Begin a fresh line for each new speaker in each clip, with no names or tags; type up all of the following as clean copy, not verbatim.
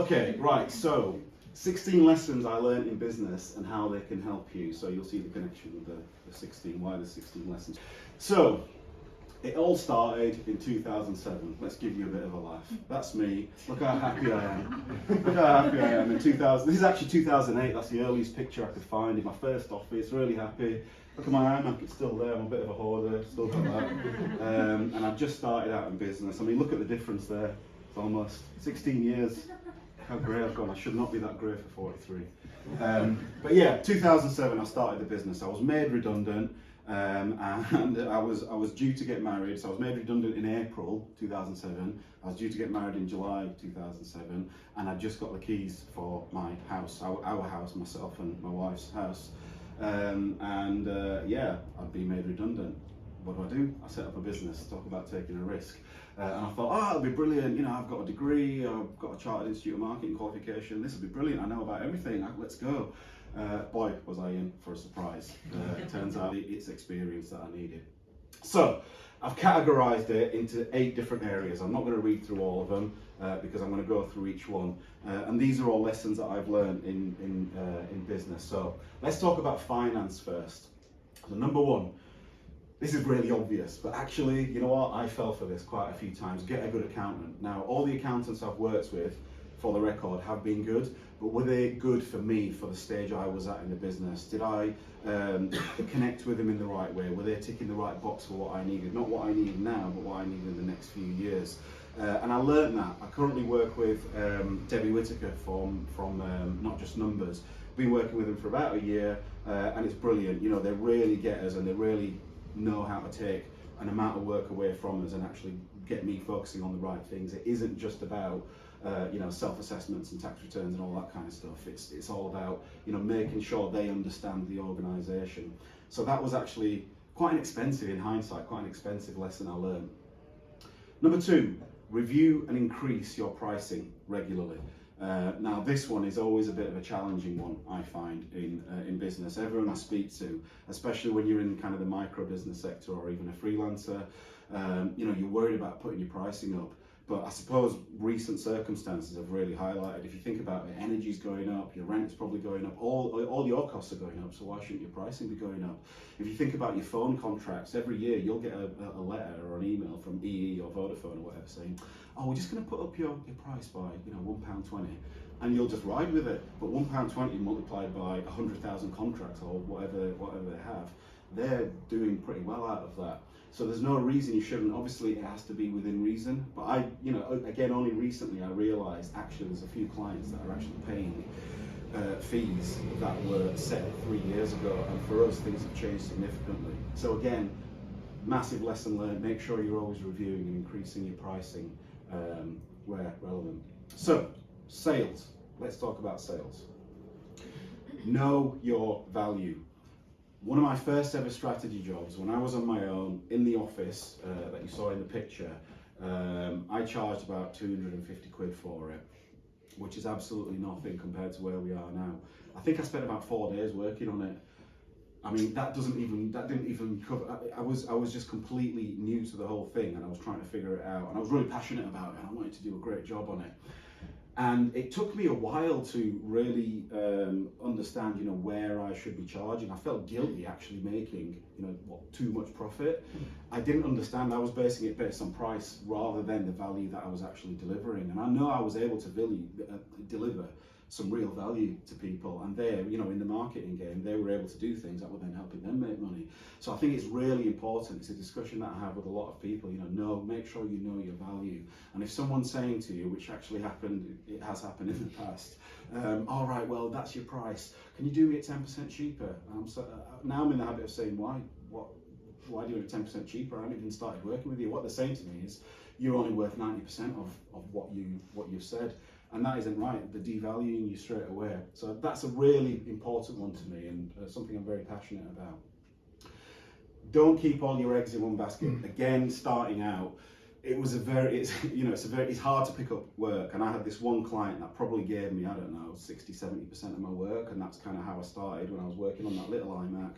Okay, right, so 16 lessons I learned in business and how they can help you. So you'll see the connection with the 16, why there's 16 lessons. So it all started in 2007. Let's give you a bit of a laugh. That's me. Look how happy I am. Look how happy I am in 2000. This is actually 2008. That's the earliest picture I could find in my first office. Really happy. Look at my iMac, it's still there. I'm a bit of a hoarder, still got that. And I've just started out in business. I mean, look at the difference there. It's almost 16 years. How grey I've gone. I should not be that grey for 43. But yeah, 2007 I started the business. I was made redundant. And I was due to get married, so I was made redundant in April 2007. I was due to get married in July 2007, and I just got the keys for my house, our house, myself and my wife's house. Yeah, I'd been made redundant. What do? I set up a business. Talk about taking a risk. And I thought, oh, it'll be brilliant. You know, I've got a degree, I've got a Chartered Institute of Marketing qualification. This will be brilliant. I know about everything. Let's go. Boy, was I in for a surprise. It turns out it's experience that I needed. So I've categorized it into 8 different areas. I'm not going to read through all of them because I'm going to go through each one. And these are all lessons that I've learned in business. So let's talk about finance first. So number 1, this is really obvious, but actually, you know what? I fell for this quite a few times. Get a good accountant. Now, all the accountants I've worked with, for the record, have been good, but were they good for me for the stage I was at in the business? Did I connect with them in the right way? Were they ticking the right box for what I needed? Not what I need now, but what I need in the next few years. And I learned that. I currently work with Debbie Whitaker from Not Just Numbers. Been working with them for about a year, and it's brilliant. You know, they really get us, and they really know how to take an amount of work away from us and actually get me focusing on the right things. It isn't just about self-assessments and tax returns and all that kind of stuff. It's all about, making sure they understand the organisation. So that was actually quite an expensive, in hindsight, quite an expensive lesson I learned. Number 2, review and increase your pricing regularly. Now this one is always a bit of a challenging one, I find, in business. Everyone I speak to, especially when you're in kind of the micro business sector or even a freelancer, you're worried about putting your pricing up. But I suppose recent circumstances have really highlighted, if you think about it, energy's going up, your rent's probably going up, all your costs are going up, so why shouldn't your pricing be going up? If you think about your phone contracts, every year you'll get a letter or an email from EE or Vodafone or whatever saying, oh, we're just going to put up your price by £1.20, and you'll just ride with it. But £1.20 multiplied by 100,000 contracts or whatever they have, they're doing pretty well out of that. So there's no reason you shouldn't. Obviously it has to be within reason, but again, only recently I realised actually there's a few clients that are actually paying fees that were set 3 years ago, and for us things have changed significantly. So again, massive lesson learned. Make sure you're always reviewing and increasing your pricing where relevant. So sales. Let's talk about sales. Know your value. One of my first ever strategy jobs, when I was on my own in the office that you saw in the picture, I charged about 250 quid for it, which is absolutely nothing compared to where we are now. I think I spent about 4 days working on it. I mean, that didn't even cover. I was just completely new to the whole thing, and I was trying to figure it out, and I was really passionate about it, and I wanted to do a great job on it. And it took me a while to really understand, where I should be charging. I felt guilty actually making, too much profit. I didn't understand. I was basing it based on price rather than the value that I was actually delivering. And I know I was able to deliver some real value to people, and they, in the marketing game, they were able to do things that were then helping them make money. So I think it's really important. It's a discussion that I have with a lot of people. Make sure you know your value. And if someone's saying to you, which actually happened, it has happened in the past, all right, well, that's your price. Can you do me at 10% cheaper? Now I'm in the habit of saying, why do it at 10% cheaper? I haven't even started working with you. What they're saying to me is, you're only worth 90% of what you've said. And that isn't right. They're devaluing you straight away. So that's a really important one to me, and something I'm very passionate about. Don't keep all your eggs in one basket. Again, starting out, it's hard to pick up work. And I had this one client that probably gave me, 60-70% of my work, and that's kind of how I started when I was working on that little iMac.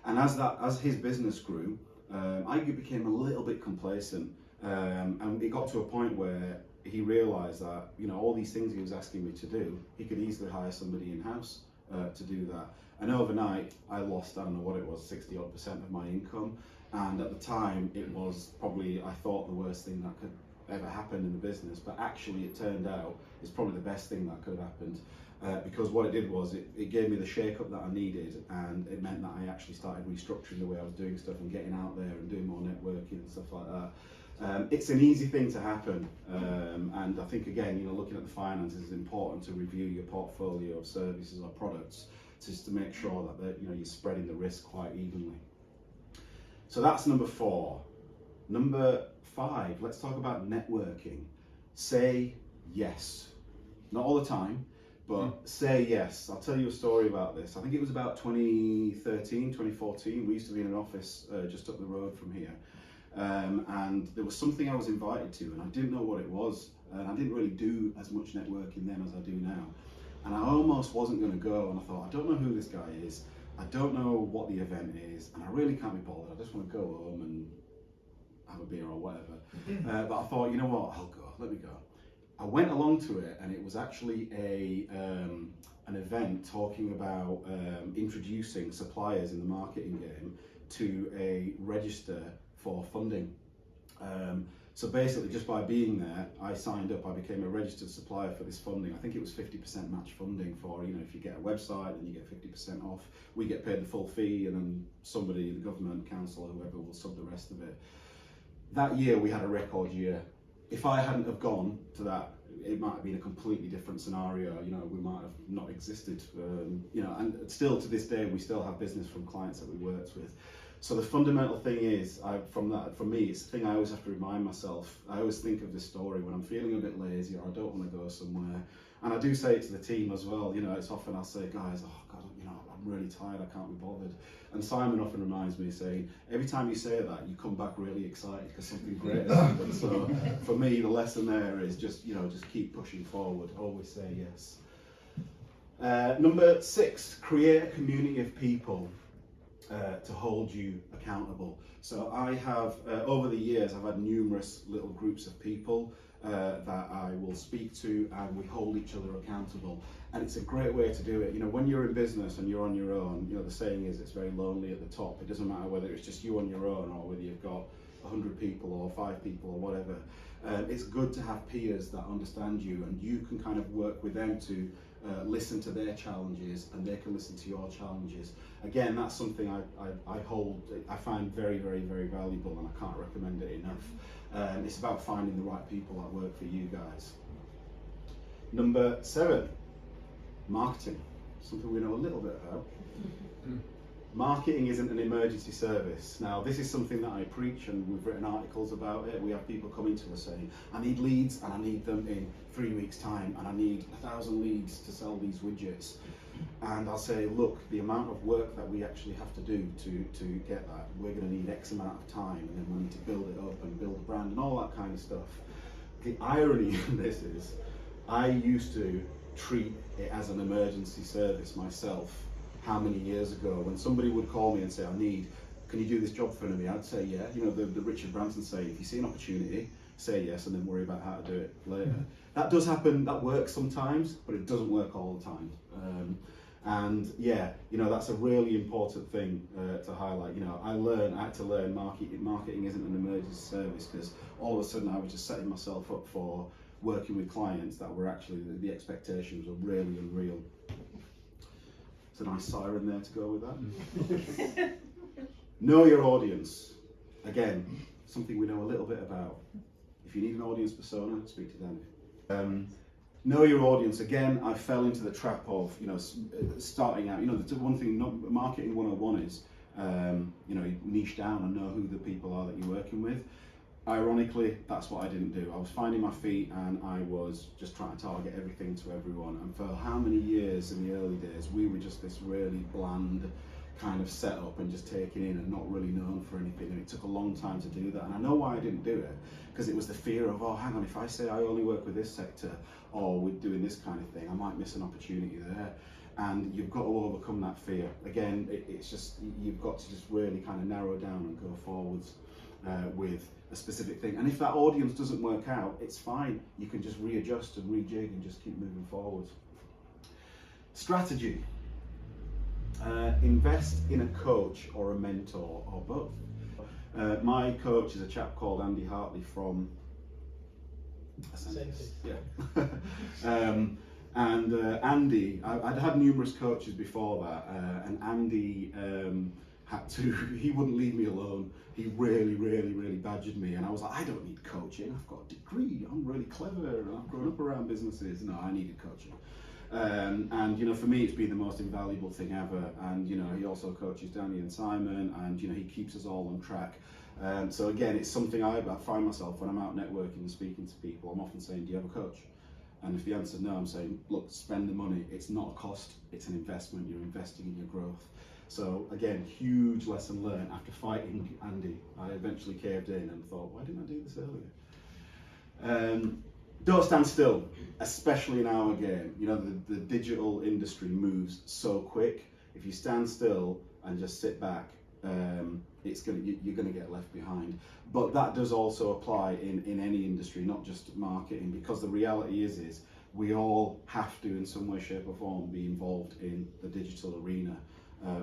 And as his business grew, I became a little bit complacent, and it got to a point where he realised that, you know, all these things he was asking me to do, he could easily hire somebody in-house to do that. And overnight, I lost, I don't know what it was, 60% of my income. And at the time, it was probably, I thought, the worst thing that could ever happen in the business. But actually, it turned out it's probably the best thing that could have happened. Because what it did was it gave me the shake-up that I needed, and it meant that I actually started restructuring the way I was doing stuff and getting out there and doing more networking and stuff like that. It's an easy thing to happen, and I think, again, you know, looking at the finances, it's important to review your portfolio of services or products just to make sure that you know, you're spreading the risk quite evenly. So that's number 4. Number 5, let's talk about networking. Say yes. Not all the time, but say yes. I'll tell you a story about this. I think it was about 2013, 2014. We used to be in an office just up the road from here. And there was something I was invited to, and I didn't know what it was. And I didn't really do as much networking then as I do now. And I almost wasn't going to go, and I thought, I don't know who this guy is. I don't know what the event is, and I really can't be bothered. I just want to go home and have a beer or whatever. But I thought, you know what, I'll go, let me go. I went along to it, and it was actually an event talking about introducing suppliers in the marketing game to a register for funding. So basically, just by being there, I signed up. I became a registered supplier for this funding. I think it was 50% match funding for, you know, if you get a website, then you get 50% off. We get paid the full fee, and then somebody, the government, council, or whoever, will sub the rest of it. That year, we had a record year. If I hadn't have gone to that, it might have been a completely different scenario. You know, we might have not existed. You know, and still to this day, we still have business from clients that we worked with. So the fundamental thing is, for me, it's the thing I always have to remind myself. I always think of this story when I'm feeling a bit lazy or I don't want to go somewhere. And I do say it to the team as well. You know, it's often I'll say, guys, oh God, you know, I'm really tired, I can't be bothered. And Simon often reminds me, saying, every time you say that, you come back really excited because something great has happened. So for me, the lesson there is just, you know, just keep pushing forward. Always say yes. Number 6, create a community of people to hold you accountable. So I have, over the years, I've had numerous little groups of people that I will speak to, and we hold each other accountable. And it's a great way to do it. You know, when you're in business and you're on your own, you know, the saying is it's very lonely at the top. It doesn't matter whether it's just you on your own or whether you've got 100 people or 5 people or whatever. It's good to have peers that understand you, and you can kind of work with them to listen to their challenges, and they can listen to your challenges. Again, that's something I find very, very, very valuable, and I can't recommend it enough. It's about finding the right people that work for you guys. Number 7, marketing. Something we know a little bit about. Marketing isn't an emergency service. Now, this is something that I preach, and we've written articles about it. We have people coming to us saying, I need leads, and I need them in 3 weeks' time, and I need 1,000 leads to sell these widgets. And I'll say, look, the amount of work that we actually have to do to get that, we're going to need X amount of time, and then we need to build it up and build a brand and all that kind of stuff. The irony in this is, I used to treat it as an emergency service myself. How many years ago, when somebody would call me and say, can you do this job for me? I'd say, yeah. You know, the Richard Branson saying, if you see an opportunity, say yes, and then worry about how to do it later. That does happen, that works sometimes, but it doesn't work all the time. And yeah, you know, that's a really important thing to highlight. You know, I had to learn marketing isn't an emergency service, because all of a sudden I was just setting myself up for working with clients that were actually, the expectations were really unreal. It's a nice siren there to go with that. Know your audience. Again, something we know a little bit about. If you need an audience persona, speak to Danny. Know your audience. Again, I fell into the trap of, you know, starting out. You know, the one thing, marketing 101 is, you know, niche down and know who the people are that you're working with. Ironically, that's what I didn't do. I was finding my feet, and I was just trying to target everything to everyone. And for how many years in the early days, we were just this really bland kind of setup and just taking in and not really known for anything. And it took a long time to do that. And I know why I didn't do it, because it was the fear of, oh, hang on, if I say I only work with this sector, or we're doing this kind of thing, I might miss an opportunity there. And you've got to overcome that fear. Again, it's just, you've got to just really kind of narrow down and go forwards with a specific thing. And if that audience doesn't work out, it's fine. You can just readjust and rejig and just keep moving forward. Strategy. Invest in a coach or a mentor or both. My coach is a chap called Andy Hartley from yeah. And Andy, I'd had numerous coaches before that, and Andy he wouldn't leave me alone. He really badgered me, and I was like, I don't need coaching, I've got a degree, I'm really clever, and I've grown up around businesses. No, I needed coaching. And for me, it's been the most invaluable thing ever. And he also coaches Danny and Simon, and he keeps us all on track. So again, it's something I find myself when I'm out networking and speaking to people. I'm often saying, do you have a coach? And if the answer is no, I'm saying, look, spend the money. It's not a cost, it's an investment. You're investing in your growth. So again, huge lesson learned. After fighting Andy, I eventually caved in and thought, why didn't I do this earlier? Don't stand still, especially in our game. The digital industry moves so quick. If you stand still and just sit back, you're going to get left behind. But that does also apply in any industry, not just marketing, because the reality is we all have to, in some way, shape or form, be involved in the digital arena.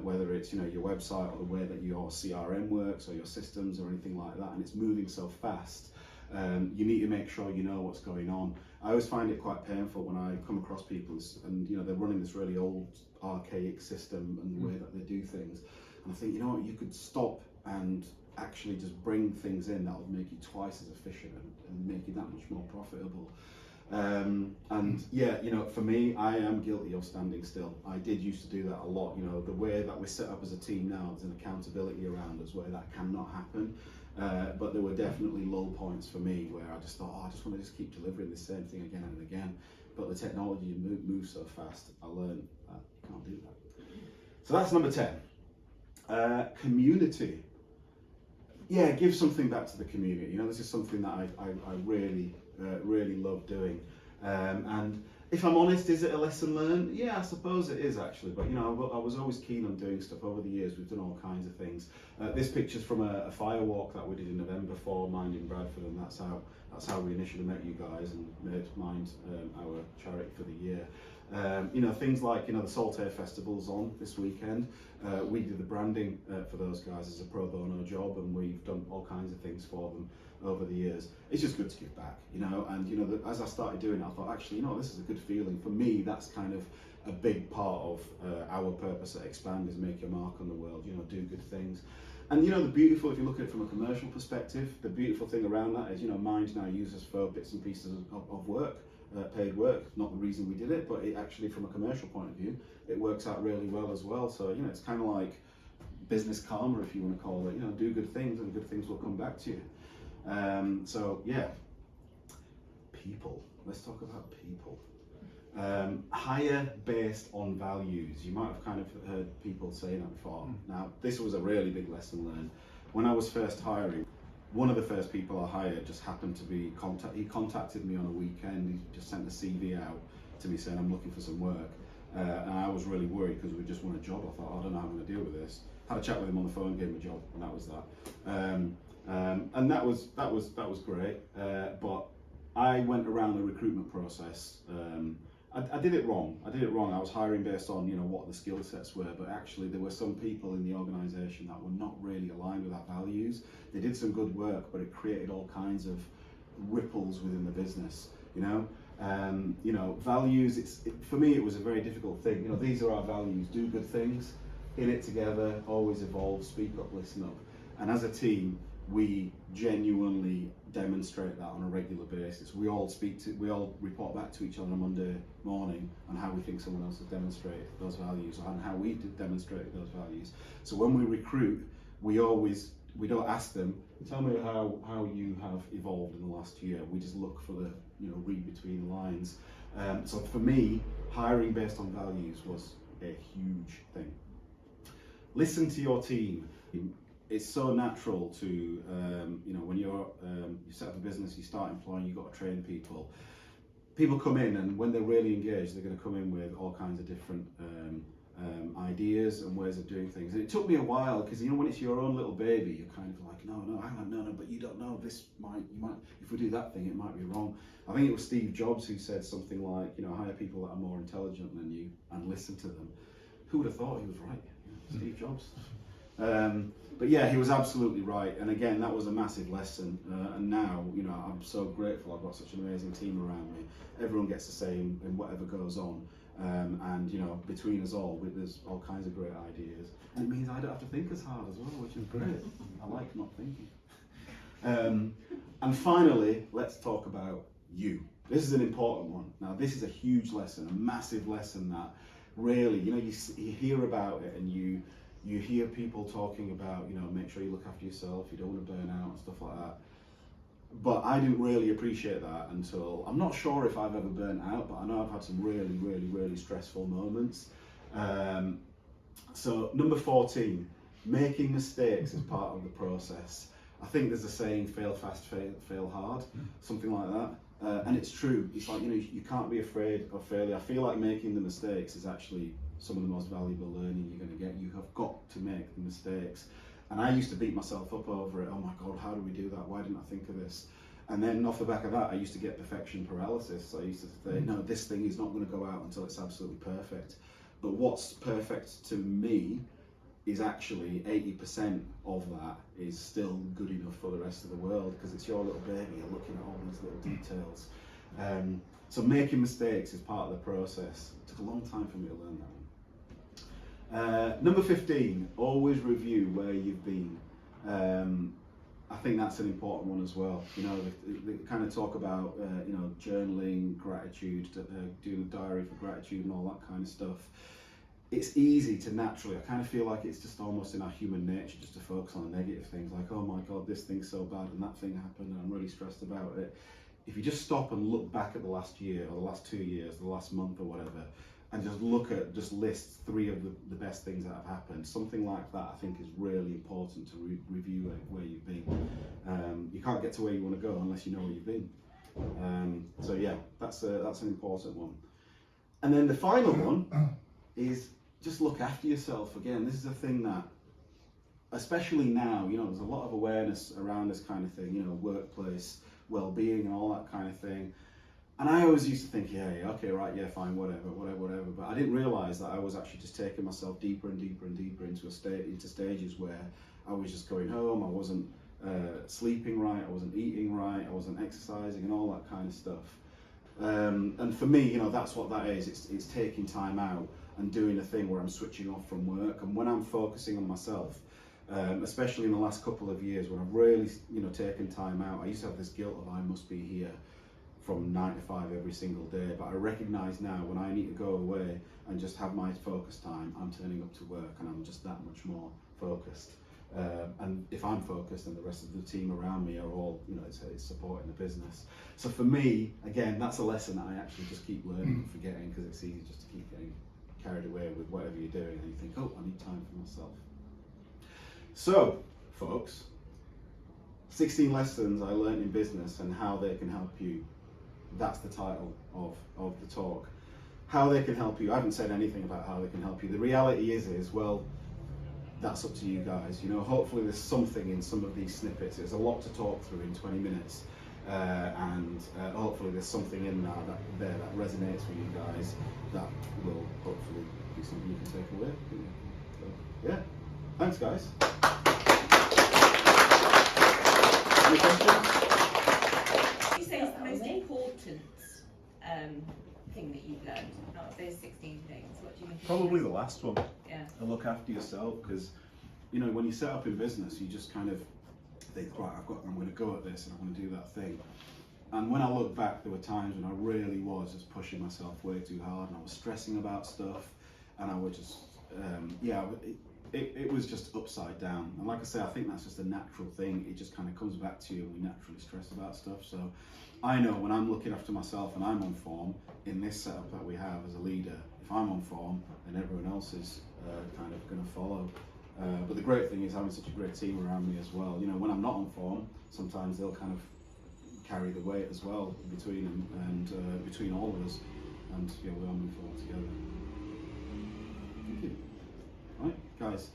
Whether it's your website or the way that your CRM works or your systems or anything like that, and it's moving so fast. You need to make sure you know what's going on. I always find it quite painful when I come across people and they're running this really old, archaic system and the way that they do things. And I think, you could stop and actually just bring things in that will make you twice as efficient and make you that much more profitable. And yeah, for me, I am guilty of standing still. I did used to do that a lot. The way that we're set up as a team now, there's an accountability around us where that cannot happen. But there were definitely lull points for me where I just thought, I just want to just keep delivering the same thing again and again. But the technology moves so fast, I learned that you can't do that. So that's number 10. Community. Yeah, give something back to the community. This is something that I really love doing. And if I'm honest, is it a lesson learned? Yeah, I suppose it is actually. But I was always keen on doing stuff. Over the years, we've done all kinds of things. This picture's from a fire walk that we did in November for Mind in Bradford, and that's how we initially met you guys and made Mind our charity for the year. Things like the Saltaire Festival's on this weekend. We did the branding for those guys as a pro bono job, and we've done all kinds of things for them over the years. It's just good to give back, and as I started doing it, I thought, actually, this is a good feeling. For me, that's kind of a big part of our purpose at Xpand, is make your mark on the world, do good things. And the beautiful, if you look at it from a commercial perspective, the beautiful thing around that is, Mind now uses for bits and pieces of work, paid work. Not the reason we did it, but it actually, from a commercial point of view, it works out really well as well. So, it's kind of like business karma, if you want to call it. Do good things and good things will come back to you. So yeah, people. Let's talk about people. Hire based on values. You might have kind of heard people say that before. Now, this was a really big lesson learned. When I was first hiring, one of the first people I hired just happened to be he contacted me on a weekend. He just sent a CV out to me saying, I'm looking for some work. And I was really worried because we just won a job. I thought, I don't know how I'm going to deal with this. Had a chat with him on the phone, gave him a job, and that was that. And that was great. But I went around the recruitment process. I did it wrong. I was hiring based on what the skill sets were, but actually there were some people in the organisation that were not really aligned with our values. They did some good work, but it created all kinds of ripples within the business. Values. For me, it was a very difficult thing. These are our values: do good things, in it together, always evolve, speak up, listen up. And as a team, we genuinely demonstrate that on a regular basis. We all report back to each other on a Monday morning on how we think someone else has demonstrated those values and how we demonstrated those values. So when we recruit, we don't ask them, tell me how you have evolved in the last year. We just look for the, read between the lines. So for me, hiring based on values was a huge thing. Listen to your team. It's so natural to, when you set up a business, you start employing, you've got to train people. People come in, and when they're really engaged, they're going to come in with all kinds of different ideas and ways of doing things. And it took me a while, because when it's your own little baby, you're kind of like, no, hang on, no, but you don't know, you might, if we do that thing, it might be wrong. I think it was Steve Jobs who said something like, hire people that are more intelligent than you and listen to them. Who would have thought he was right? Steve Jobs. But yeah, he was absolutely right. And again, that was a massive lesson. And now, I'm so grateful I've got such an amazing team around me. Everyone gets the same in whatever goes on. And between us all, there's all kinds of great ideas. And it means I don't have to think as hard as well, which is great. I like not thinking. And finally, let's talk about you. This is an important one. Now, this is a huge lesson, a massive lesson that really, you hear about it, and you hear people talking about, make sure you look after yourself, you don't want to burn out and stuff like that. But I didn't really appreciate that until, I'm not sure if I've ever burnt out, but I know I've had some really, really, really stressful moments. So number 14, making mistakes is part of the process. I think there's a saying, fail fast, fail hard, something like that. And it's true. It's like, you can't be afraid of failure. I feel like making the mistakes is actually some of the most valuable learning you're going to get. You have got to make the mistakes. And I used to beat myself up over it. Oh my God, how do we do that? Why didn't I think of this? And then off the back of that, I used to get perfection paralysis. I used to think, no, this thing is not going to go out until it's absolutely perfect. But what's perfect to me is actually 80% of that is still good enough for the rest of the world, because it's your little baby, you're looking at all these little details. So making mistakes is part of the process. It took a long time for me to learn that one. Number 15, always review where you've been. I think that's an important one as well. They kind of talk about, journaling, gratitude, doing a diary for gratitude and all that kind of stuff. It's easy to naturally, I kind of feel like it's just almost in our human nature just to focus on the negative things, like, oh my God, this thing's so bad and that thing happened and I'm really stressed about it. If you just stop and look back at the last year or the last 2 years, the last month or whatever, and just list 3 of the best things that have happened, something like that I think is really important to review where you've been. You can't get to where you want to go unless you know where you've been. So yeah, that's an important one. And then the final one is just look after yourself. Again, this is a thing that, especially now, there's a lot of awareness around this kind of thing, workplace well-being and all that kind of thing. And I always used to think, yeah, okay, right, yeah, fine, whatever. But I didn't realise that I was actually just taking myself deeper and deeper and deeper into stages where I was just going home, I wasn't sleeping right, I wasn't eating right, I wasn't exercising and all that kind of stuff. And for me, that's what that is. It's taking time out and doing a thing where I'm switching off from work. And when I'm focusing on myself, especially in the last couple of years when I've really, taken time out, I used to have this guilt of I must be here from 9 to 5 every single day. But I recognise now when I need to go away and just have my focus time, I'm turning up to work and I'm just that much more focused. And if I'm focused, then the rest of the team around me are all, it's supporting the business. So for me, again, that's a lesson that I actually just keep learning and forgetting, because it's easy just to keep getting carried away with whatever you're doing and you think, oh, I need time for myself. So, folks, 16 lessons I learned in business and how they can help you. That's the title of the talk. How they can help you. I haven't said anything about how they can help you. The reality is, well, that's up to you guys. Hopefully there's something in some of these snippets. There's a lot to talk through in 20 minutes. And hopefully there's something in that resonates with you guys that will hopefully be something you can take away. So, yeah, thanks guys. Any questions?
What would you say is the most important thing that you've learned out of those 16 things? What do you think?
Probably the last one.
Yeah.
To look after yourself, because when you set up in business, you just kind of think, right, I'm going to go at this and I'm going to do that thing. And when I look back, there were times when I really was just pushing myself way too hard, and I was stressing about stuff, and I would just, it was just upside down. And like I say, I think that's just a natural thing. It just kind of comes back to you, and we naturally stress about stuff. So I know when I'm looking after myself and I'm on form in this setup that we have as a leader, if I'm on form, then everyone else is kind of going to follow. But the great thing is having such a great team around me as well. When I'm not on form, sometimes they'll kind of carry the weight as well between them and between all of us, and we all move forward together. Thank you. guys.